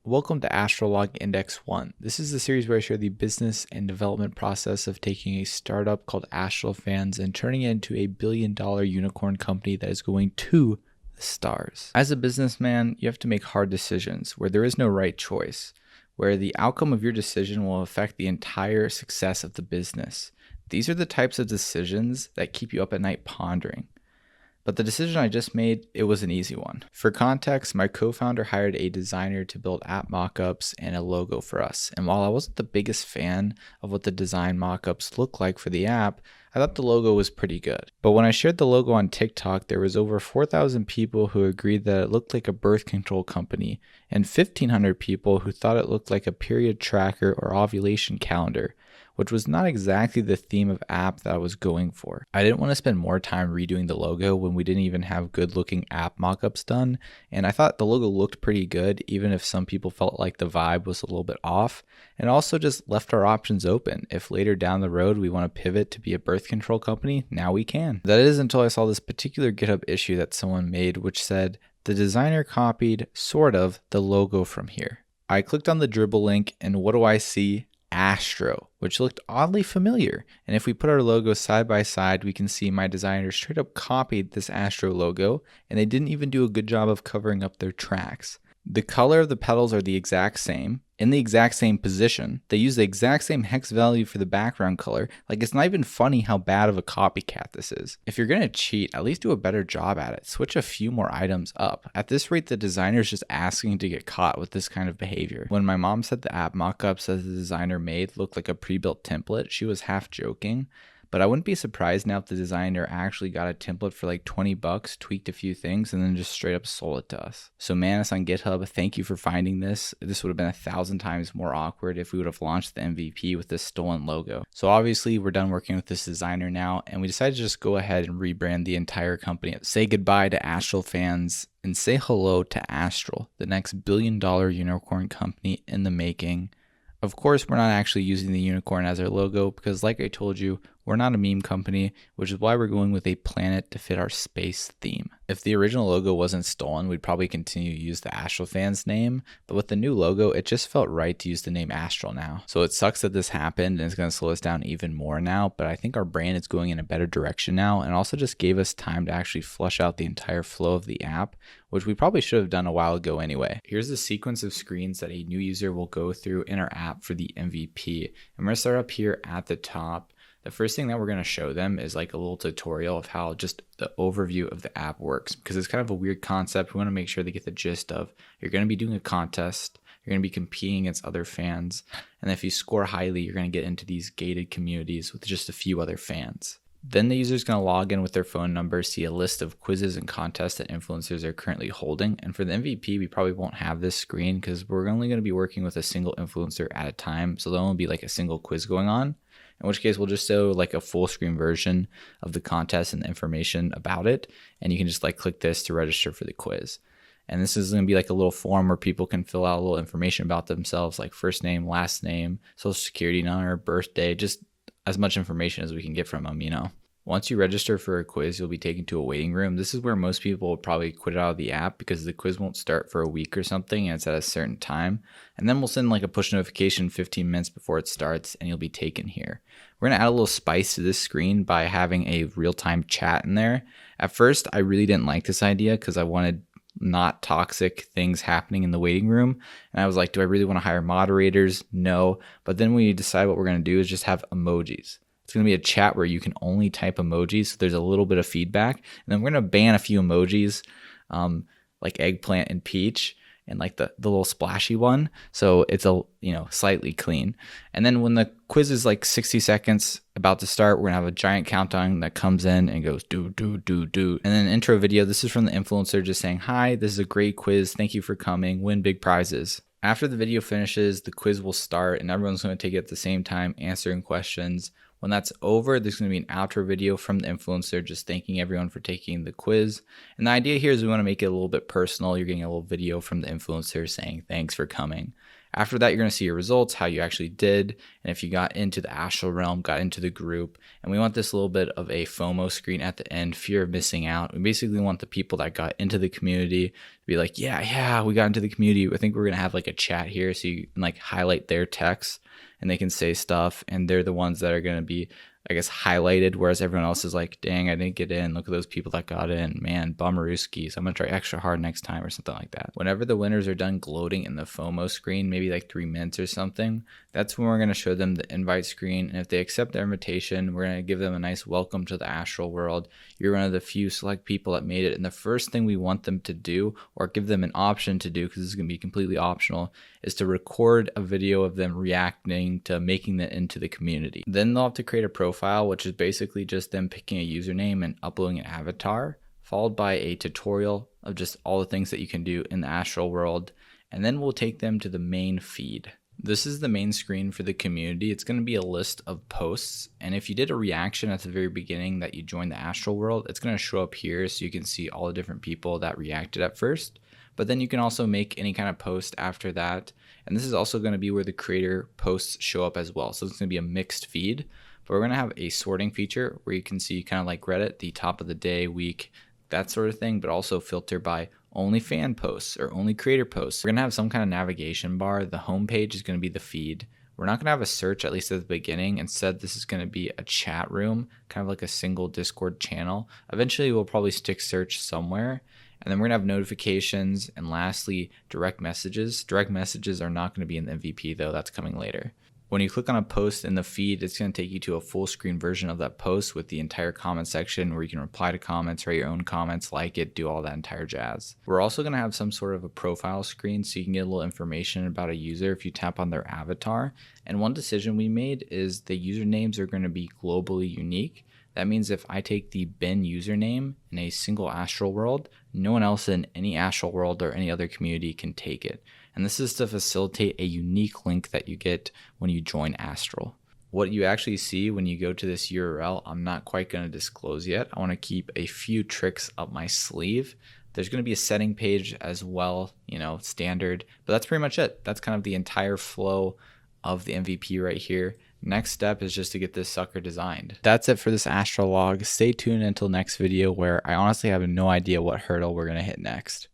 Welcome to Astrolog Index 1. This is the series where I share the business and development process of taking a startup called Astral Fans and turning it into a billion-dollar unicorn company that is going to the stars. As a businessman, you have to make hard decisions where there is no right choice, where the outcome of your decision will affect the entire success of the business. These are the types of decisions that keep you up at night pondering. But the decision I just made, it was an easy one. For context, my co-founder hired a designer to build app mockups and a logo for us. And while I wasn't the biggest fan of what the design mockups look like for the app, I thought the logo was pretty good. But when I shared the logo on TikTok, there was over 4,000 people who agreed that it looked like a birth control company and 1,500 people who thought it looked like a period tracker or ovulation calendar, which was not exactly the theme of app that I was going for. I didn't want to spend more time redoing the logo when we didn't even have good looking app mockups done, and I thought the logo looked pretty good even if some people felt like the vibe was a little bit off, and also just left our options open. If later down the road we want to pivot to be a birth control company, now we can. That is until I saw this particular GitHub issue that someone made which said, the designer copied, sort of, the logo from here. I clicked on the Dribble link and what do I see? Astro, which looked oddly familiar. And if we put our logos side by side, we can see my designer straight up copied this Astro logo, and they didn't even do a good job of covering up their tracks. The color of the petals are the exact same, in the exact same position. They use the exact same hex value for the background color. Like, it's not even funny how bad of a copycat this is. If you're gonna cheat, at least do a better job at it. Switch a few more items up. At this rate, the designer is just asking to get caught with this kind of behavior. When my mom said the app mockups that the designer made looked like a pre-built template, she was half joking. But I wouldn't be surprised now if the designer actually got a template for like 20 bucks, tweaked a few things, and then just straight up sold it to us. So Manus on GitHub, thank you for finding this. This would have been 1,000 times more awkward if we would have launched the MVP with this stolen logo. So obviously we're done working with this designer now, and we decided to just go ahead and rebrand the entire company. Say goodbye to Astral Fans and say hello to Astral, the next billion-dollar unicorn company in the making. Of course, we're not actually using the unicorn as our logo because, like I told you, we're not a meme company, which is why we're going with a planet to fit our space theme. If the original logo wasn't stolen, we'd probably continue to use the Astral Fans name, but with the new logo, it just felt right to use the name Astral now. So it sucks that this happened and it's going to slow us down even more now, but I think our brand is going in a better direction now and also just gave us time to actually flush out the entire flow of the app, which we probably should have done a while ago anyway. Here's the sequence of screens that a new user will go through in our app for the MVP. And we're going to start up here at the top. The first thing that we're going to show them is like a little tutorial of how just the overview of the app works, because it's kind of a weird concept. We want to make sure they get the gist of, you're going to be doing a contest, you're going to be competing against other fans, and if you score highly, you're going to get into these gated communities with just a few other fans. Then the user is going to log in with their phone number, see a list of quizzes and contests that influencers are currently holding. And for the MVP, we probably won't have this screen because we're only going to be working with a single influencer at a time. So there'll only be like a single quiz going on, in which case we'll just show like a full screen version of the contest and the information about it. And you can just like click this to register for the quiz. And this is going to be like a little form where people can fill out a little information about themselves, like first name, last name, social security number, birthday, just as much information as we can get from them, you know. Once you register for a quiz, you'll be taken to a waiting room. This is where most people will probably quit out of the app because the quiz won't start for a week or something and it's at a certain time. And then we'll send like a push notification 15 minutes before it starts and you'll be taken here. We're going to add a little spice to this screen by having a real-time chat in there. At first, I really didn't like this idea because I wanted not toxic things happening in the waiting room. And I was like, do I really want to hire moderators? No. But then we decide what we're going to do is just have emojis. It's going to be a chat where you can only type emojis. So there's a little bit of feedback. And then we're going to ban a few emojis, like eggplant and peach, and like the little splashy one. So it's slightly clean. And then when the quiz is like 60 seconds about to start, we're gonna have a giant countdown that comes in and goes do, do, do, do. And then an intro video. This is from the influencer just saying, hi, this is a great quiz. Thank you for coming. Win big prizes. After the video finishes, the quiz will start and everyone's going to take it at the same time, answering questions. When that's over, there's going to be an outro video from the influencer just thanking everyone for taking the quiz. And the idea here is we want to make it a little bit personal. You're getting a little video from the influencer saying thanks for coming. After that, you're going to see your results, how you actually did, and if you got into the astral realm, got into the group. And we want this little bit of a FOMO screen at the end, fear of missing out. We basically want the people that got into the community to be like, yeah, we got into the community. I think we're going to have like a chat here so you can like highlight their text and they can say stuff, and they're the ones that are going to be, I guess, highlighted, whereas everyone else is like, dang, I didn't get in. Look at those people that got in. Man, bummerooskies. I'm going to try extra hard next time or something like that. Whenever the winners are done gloating in the FOMO screen, maybe like 3 minutes or something, that's when we're going to show them the invite screen. And if they accept their invitation, we're going to give them a nice welcome to the astral world. You're one of the few select people that made it. And the first thing we want them to do, or give them an option to do, because this is going to be completely optional, is to record a video of them reacting to making it into the community. Then they'll have to create a profile, which is basically just them picking a username and uploading an avatar, followed by a tutorial of just all the things that you can do in the astral world. And then we'll take them to the main feed. This is the main screen for the community. It's going to be a list of posts. And if you did a reaction at the very beginning that you joined the astral world, it's going to show up here so you can see all the different people that reacted at first. But then you can also make any kind of post after that. And this is also going to be where the creator posts show up as well. So it's going to be a mixed feed. But we're going to have a sorting feature where you can see kind of like Reddit, the top of the day, week, that sort of thing, but also filter by only fan posts or only creator posts. We're going to have some kind of navigation bar. The home page is going to be the feed. We're not going to have a search, at least at the beginning. Instead, this is going to be a chat room, kind of like a single Discord channel. Eventually, we'll probably stick search somewhere. And then we're going to have notifications. And lastly, direct messages. Direct messages are not going to be in the MVP though. That's coming later. When you click on a post in the feed, it's going to take you to a full screen version of that post with the entire comment section where you can reply to comments, write your own comments, like it, do all that entire jazz. We're also going to have some sort of a profile screen so you can get a little information about a user if you tap on their avatar. And one decision we made is the usernames are going to be globally unique. That means if I take the bin username in a single astral world, no one else in any astral world or any other community can take it. And this is to facilitate a unique link that you get when you join Astral. What you actually see when you go to this URL, I'm not quite going to disclose yet. I want to keep a few tricks up my sleeve. There's going to be a setting page as well, standard, but that's pretty much it. That's kind of the entire flow of the MVP right here. Next step is just to get this sucker designed. That's it for this Astral log. Stay tuned until next video where I honestly have no idea what hurdle we're going to hit next.